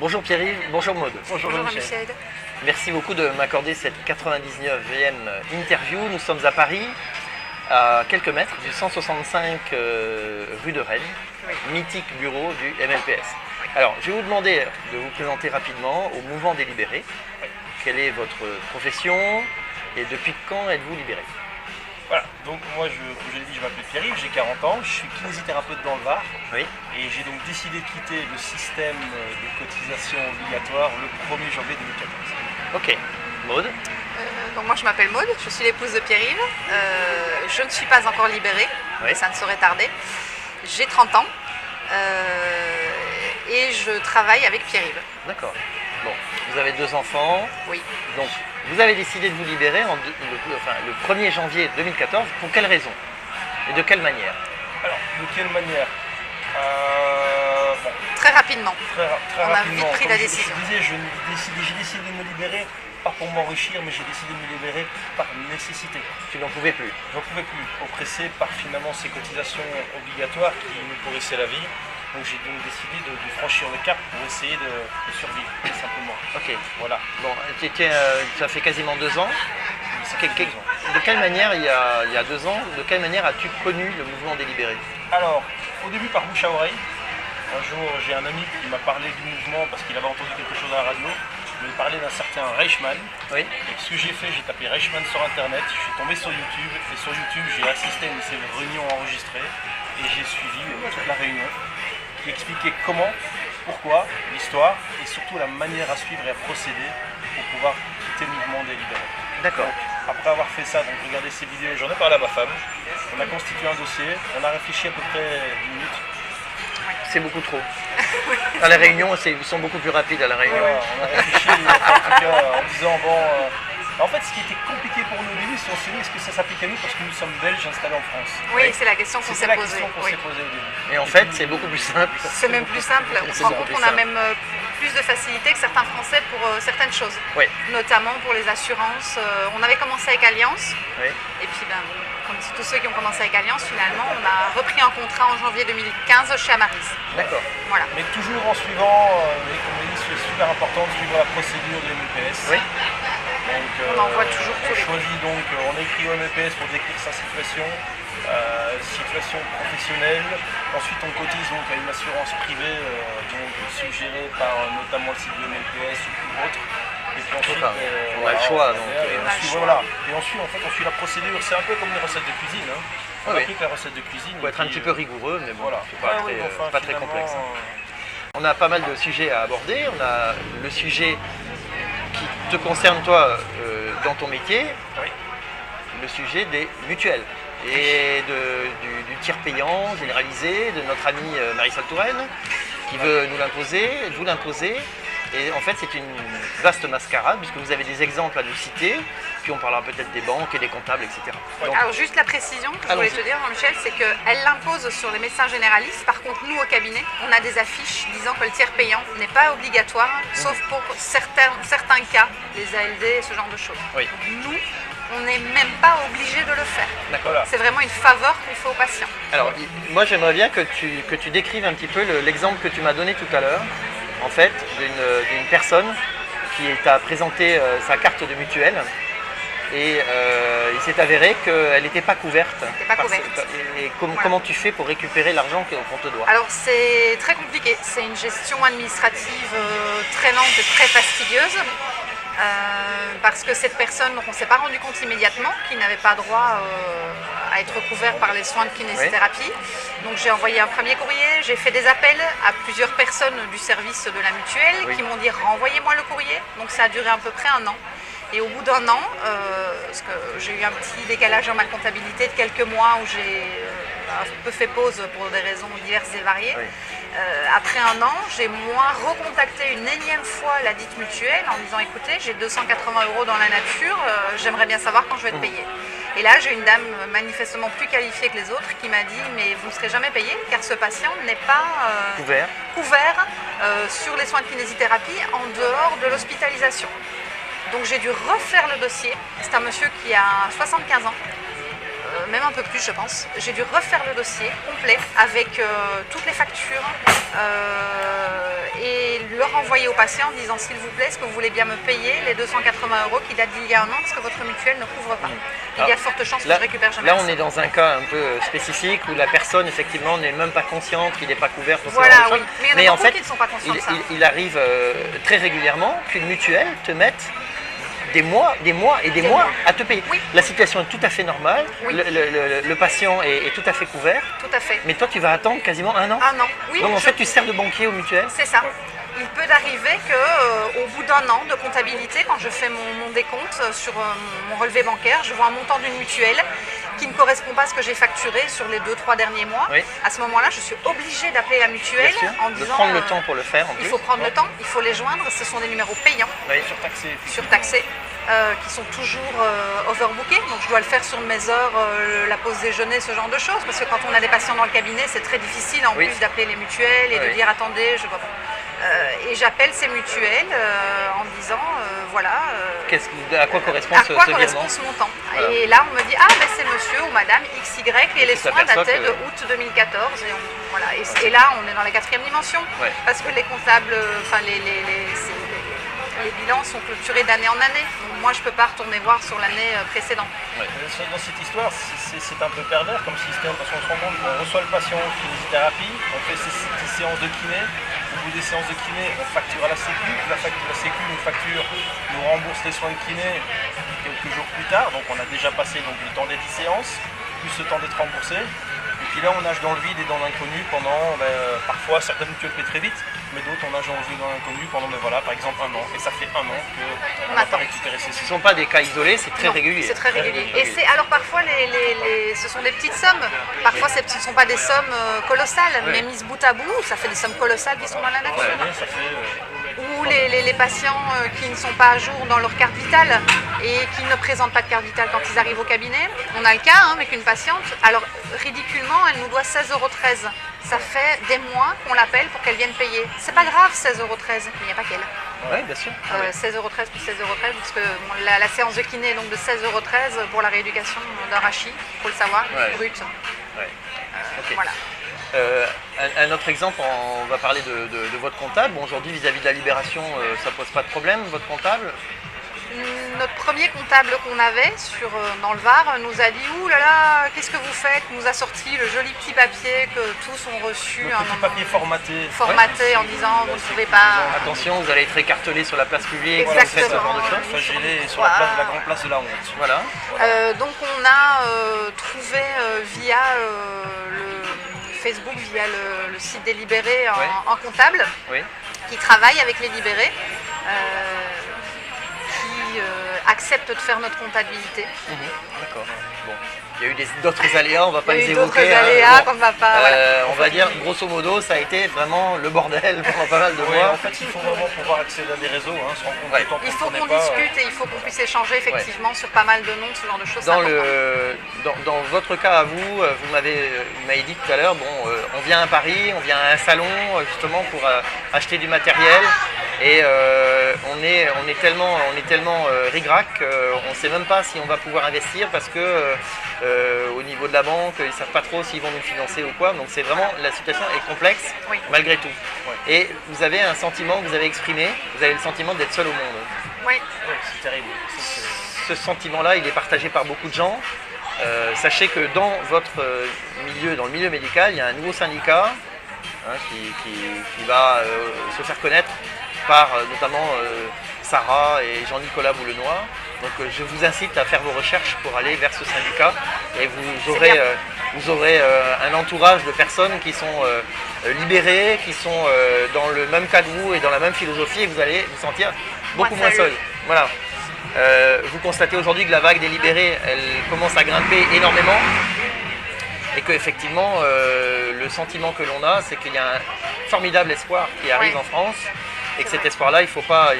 Bonjour Pierre-Yves, bonjour Maud. Bonjour Jean-Michel. Merci beaucoup de m'accorder cette 99e interview. Nous sommes à Paris, à quelques mètres du 165 rue de Rennes, mythique bureau du MLPS. Alors, je vais vous demander de vous présenter rapidement au Mouvement des Libérés. Quelle est votre profession et depuis quand êtes-vous libéré? Voilà, donc moi, comme je l'ai dit, je m'appelle Pierre-Yves, j'ai 40 ans, je suis kinésithérapeute dans le Var. Oui. Et j'ai donc décidé de quitter le système de cotisation obligatoire le 1er janvier 2014. Ok. Maud? Donc moi je m'appelle Maud, je suis l'épouse de Pierre-Yves. Je ne suis pas encore libérée, Oui. ça ne saurait tarder. J'ai 30 ans et je travaille avec Pierre-Yves. D'accord. Bon, vous avez 2 enfants. Oui. Donc, vous avez décidé de vous libérer le 1er janvier 2014. Pour quelle raison? Et de quelle manière? Alors, de quelle manière? Bon, Très rapidement. très On a rapidement. vite pris Comme la je décision. disais, j'ai décidé de me libérer, pas pour m'enrichir, mais j'ai décidé de me libérer par nécessité. Tu n'en pouvais plus. J'en pouvais plus, oppressé par finalement ces cotisations obligatoires qui nous pourrissaient la vie. Donc j'ai donc décidé de franchir le cap pour essayer de survivre, tout simplement. Ok. Voilà. Bon, ça fait quasiment 2 ans. Ça fait 2 ans. De quelle manière, il y a 2 ans, de quelle manière as-tu connu le mouvement des libérés? Alors, au début par bouche à oreille. Un jour, j'ai un ami qui m'a parlé du mouvement parce qu'il avait entendu quelque chose à la radio. Il me parlait d'un certain Reichmann. Oui. Et ce que j'ai fait, j'ai tapé Reichmann sur internet, je suis tombé sur YouTube. Et sur YouTube, j'ai assisté à une de ces réunions enregistrées. Et j'ai suivi toute la réunion qui expliquait comment, pourquoi, l'histoire et surtout la manière à suivre et à procéder pour pouvoir quitter le mouvement des libérés. D'accord. Après avoir fait ça, donc regarder ces vidéos, j'en ai parlé à ma femme. On a constitué un dossier, on a réfléchi à peu près 10 minutes. C'est beaucoup trop. À la réunion, ils sont beaucoup plus rapides à la réunion. Voilà, on a réfléchi en tout cas, en disant bon. En fait, ce qui était compliqué pour nous au début, c'est on s'est dit est-ce que ça s'applique à nous parce que nous sommes belges installés en France. Oui, c'est la question qu'on C'était s'est la posée. question qu'on Oui. s'est posée au début. Et en fait, c'est beaucoup plus simple. C'est même plus simple. On C'est se rend beaucoup compte plus qu'on a simple. même plus de facilité que certains Français pour certaines choses. Oui. Notamment pour les assurances. On avait commencé avec Allianz. Oui. Et puis, comme tous ceux qui ont commencé avec Allianz, finalement, on a repris un contrat en janvier 2015 chez Amaris. D'accord. Voilà. Mais toujours en suivant, et comme on dit, c'est super important de suivre la procédure de l'MLPS. Oui. Donc, On envoie toujours tous on les choisit donc, on écrit au MLPS pour décrire sa situation, situation professionnelle. Ensuite, on cotise donc à une assurance privée, donc suggérée par notamment le site de l'MLPS ou autre. Et puis ensuite, on a le choix, donc, et ensuite, en fait, on suit la procédure. C'est un peu comme les recettes de cuisine. Hein. On Oui. applique la recette de cuisine. Il faut être un petit peu rigoureux, mais bon, Voilà. c'est pas, Ouais, très, oui, enfin, pas très finalement, complexe. On a pas mal de sujets à aborder. On a le sujet qui te concerne toi dans ton métier, Oui. le sujet des mutuelles et du tiers payant généralisé de notre amie Marisol Touraine qui veut nous l'imposer, vous l'imposer. Et en fait, c'est une vaste mascarade puisque vous avez des exemples à nous citer, puis on parlera peut-être des banques et des comptables, etc. Donc, Alors juste la précision que je voulais te dire, Jean-Michel, c'est qu'elle l'impose sur les médecins généralistes. Par contre, nous au cabinet, on a des affiches disant que le tiers payant n'est pas obligatoire, sauf pour certains cas, les ALD et ce genre de choses. Oui. Donc, nous, on n'est même pas obligé de le faire. d'accord. Voilà. C'est vraiment une faveur qu'il faut aux patients. Alors, moi, j'aimerais bien que tu décrives un petit peu l'exemple que tu m'as donné tout à l'heure, en fait, d'une personne qui t'a présenté sa carte de mutuelle et il s'est avéré qu'elle n'était pas couverte. n'était pas couverte. Et Voilà. comment tu fais pour récupérer l'argent qu'on te doit? Alors c'est très compliqué, c'est une gestion administrative très lente et très fastidieuse. Parce que cette personne, donc on ne s'est pas rendu compte immédiatement qu'il n'avait pas droit à être couvert par les soins de kinésithérapie. Donc j'ai envoyé un premier courrier, j'ai fait des appels à plusieurs personnes du service de la mutuelle qui m'ont dit renvoyez-moi le courrier. Donc ça a duré à peu près 1 an. Et au bout d'1 an, parce que j'ai eu un petit décalage dans ma comptabilité de quelques mois où j'ai un peu fait pause pour des raisons diverses et variées. Après 1 an, j'ai moi recontacté une énième fois la dite mutuelle en disant écoutez, j'ai 280 € dans la nature, j'aimerais bien savoir quand je vais être payée. Et là, j'ai une dame manifestement plus qualifiée que les autres qui m'a dit mais vous ne serez jamais payé car ce patient n'est pas couvert sur les soins de kinésithérapie en dehors de l'hospitalisation. Donc j'ai dû refaire le dossier. C'est un monsieur qui a 75 ans. Même un peu plus je pense. J'ai dû refaire le dossier complet avec toutes les factures et le renvoyer au patient en disant s'il vous plaît, est-ce que vous voulez bien me payer les 280 € qui datent d'il y a un an parce que votre mutuelle ne couvre pas. Il y a de fortes chances que je récupère jamais. Là, on est dans un cas un peu spécifique où la personne, effectivement, n'est même pas consciente qu'il n'est pas couvert pour ce genre de choses. Mais il y en a beaucoup qui ne sont pas conscients de ça. Il arrive très régulièrement qu'une mutuelle te mette des mois à te payer. Oui. La situation est tout à fait normale, Oui. le patient est tout à fait couvert, Tout à fait. mais toi tu vas attendre quasiment un an. Un an, oui. Donc en fait tu sers de banquier aux mutuelles. C'est ça. Il peut arriver qu'au bout d'un an de comptabilité, quand je fais mon décompte sur mon relevé bancaire, je vois un montant d'une mutuelle qui ne correspond pas à ce que j'ai facturé sur les 2-3 derniers mois. Oui. À ce moment-là, je suis obligée d'appeler la mutuelle Bien sûr, en de disant prendre le temps pour le faire en il plus. faut prendre le temps, il faut les joindre, ce sont des numéros payants, surtaxés, qui sont toujours overbookés. Donc je dois le faire sur mes heures, la pause déjeuner, ce genre de choses, parce que quand on a des patients dans le cabinet, c'est très difficile en plus d'appeler les mutuelles et de dire attendez, je vois pas. Et j'appelle ces mutuelles en disant voilà. À quoi correspond à ce quoi virement correspond ce montant. Voilà. Et là on me dit ah ben c'est monsieur ou madame XY et les soins s'aperçoit dataient que- de août 2014 voilà. Et là on est dans la 4e dimension parce que les comptables, enfin les bilans sont clôturés d'année en année. Donc moi je peux pas retourner voir sur l'année précédente. Dans cette histoire, c'est un peu pervers comme système parce qu'on se rend compte qu'on reçoit le patient en kinésithérapie, on fait ses séances de kiné, au bout des séances de kiné, on facture à la Sécu, la Sécu nous rembourse les soins de kiné quelques jours plus tard, donc on a déjà passé donc, le temps des 10 séances, plus le temps d'être remboursé. Et puis là on nage dans le vide et dans l'inconnu pendant, parfois certaines mutuelles paient très vite, mais d'autres on nage dans le vide et dans l'inconnu pendant par exemple un an. Et ça fait un an qu'on n'a pas récupéré ces Ce ne sous. sont pas des cas isolés, c'est très Non, régulier. C'est très régulier. Et alors parfois ce sont des petites sommes. Parfois ce ne sont pas des sommes colossales, mais mises bout à bout, ça fait des sommes colossales qui sont dans la nature. Ça fait, Ou les patients qui ne sont pas à jour dans leur carte vitale et qui ne présentent pas de carte vitale quand ils arrivent au cabinet. On a le cas avec une patiente, alors ridiculement elle nous doit 16,13 €. Ça fait des mois qu'on l'appelle pour qu'elle vienne payer. C'est pas grave 16,13 €, mais il n'y a pas qu'elle. Oui, bien sûr. 16,13 € plus 16,13 €, parce que la séance de kiné est donc de 16,13 € pour la rééducation d'un rachis, il faut le savoir, brut. Ouais. Ok. Voilà. Un autre exemple, on va parler de votre comptable. Bon, aujourd'hui, vis-à-vis de la libération, ça pose pas de problème, votre comptable? Notre premier comptable qu'on avait dans le Var nous a dit « Ouh là là, qu'est-ce que vous faites ?» nous a sorti le joli petit papier que tous ont reçu. le petit papier formaté. En disant « Vous ne pouvez pas… » Attention, vous allez être écartelé sur la place publique, Exactement. vous faites ce genre de choses. Flagellé sur la grande place de la honte. Voilà. Donc on a trouvé via le Facebook, via le site des libérés en comptable, Oui. qui travaille avec les libérés, qui accepte de faire notre comptabilité. D'accord. Bon. Il y a eu d'autres aléas, on ne va pas Il y a les eu d'autres évoquer. aléas qu'on ne va pas… voilà. On va dire, grosso modo, ça a été vraiment le bordel pendant pas mal de Oui, mois. en fait, il faut vraiment pouvoir accéder à des réseaux, se rendre compte Ouais. du temps Il qu'on faut connaît qu'on pas. discute et il faut qu'on puisse échanger effectivement sur pas mal de noms, ce genre de choses. Dans votre cas à vous, vous m'avez dit tout à l'heure, on vient à Paris, on vient à un salon justement pour acheter du matériel et on est tellement ric-rac qu'on ne sait même pas si on va pouvoir investir parce que au niveau de la banque, ils ne savent pas trop s'ils vont nous financer ou quoi. Donc c'est vraiment, la situation est complexe malgré tout. Ouais. Et vous avez un sentiment que vous avez exprimé, vous avez le sentiment d'être seul au monde. Oui. Ouais, c'est terrible. Ce sentiment-là, il est partagé par beaucoup de gens. Sachez que dans votre milieu, dans le milieu médical, il y a un nouveau syndicat qui va se faire connaître par notamment Sarah et Jean-Nicolas Boulenois. Donc je vous incite à faire vos recherches pour aller vers ce syndicat et vous aurez un entourage de personnes qui sont libérées, qui sont dans le même cas que vous et dans la même philosophie et vous allez vous sentir beaucoup moins seul. Voilà. Vous constatez aujourd'hui que la vague des libérés, elle commence à grimper énormément et qu'effectivement le sentiment que l'on a, c'est qu'il y a un formidable espoir qui arrive en France et que cet espoir-là, il faut pas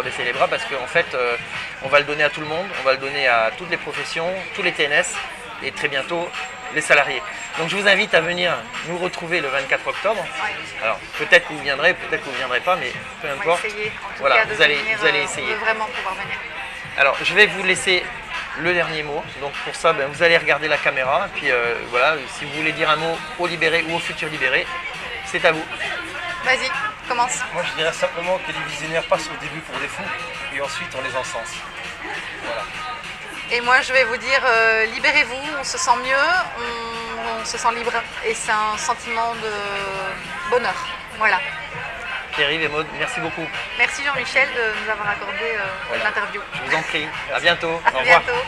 baisser les bras parce qu'en fait, on va le donner à tout le monde, on va le donner à toutes les professions, tous les TNS et très bientôt les salariés. Donc je vous invite à venir nous retrouver le 24 octobre. Alors peut-être que vous viendrez, peut-être que vous ne viendrez pas, mais peu importe. Essayer, en tout voilà, cas, vous allez essayer. On veut vraiment pouvoir venir. Alors je vais vous laisser le dernier mot. Donc pour ça, vous allez regarder la caméra. Et puis voilà, si vous voulez dire un mot aux libérés ou aux futurs libérés, c'est à vous. Vas-y, commence. Moi, je dirais simplement que les visionnaires passent au début pour des fous et ensuite on les encense. Voilà. Et moi, je vais vous dire, libérez-vous, on se sent mieux, on se sent libre. Et c'est un sentiment de bonheur. Voilà. Pierre-Yves et Maud, merci beaucoup. Merci Jean-Michel de nous avoir accordé l'interview. Je vous en prie. À bientôt. À Au revoir. bientôt.